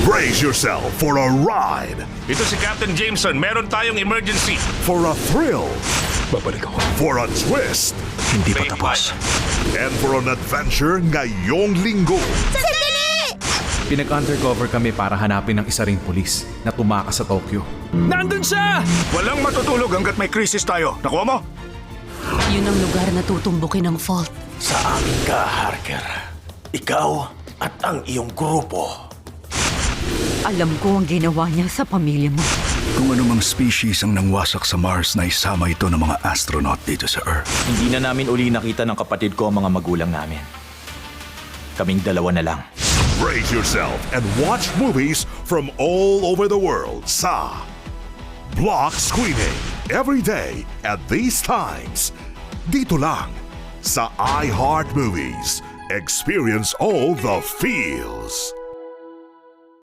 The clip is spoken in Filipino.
Brace yourself for a ride, Ito si Captain Jameson. Meron tayong emergency. for a thrill, Babalik ako. for a twist, Hindi pa Stay tapos. and for an adventure ngayong linggo. Pinag-undercover kami para hanapin ng isa ring pulis na tumakas sa Tokyo. Nandun siya! Walang matutulog hanggat may krisis tayo. Nakuha mo? Yun ang lugar na tutumbukin ng fault. Sa amin ka, Harker. Ikaw at ang iyong grupo. Alam ko ang ginawa niya sa pamilya mo. Kung anumang species ang nangwasak sa Mars na isama ito ng mga astronaut dito sa Earth. Hindi na namin uli nakita ng kapatid ko ang mga magulang namin. Kaming dalawa na lang. Brace yourself and watch movies from all over the world sa Block Screening every day at these times. Dito lang sa iHeart Movies. Experience all the feels.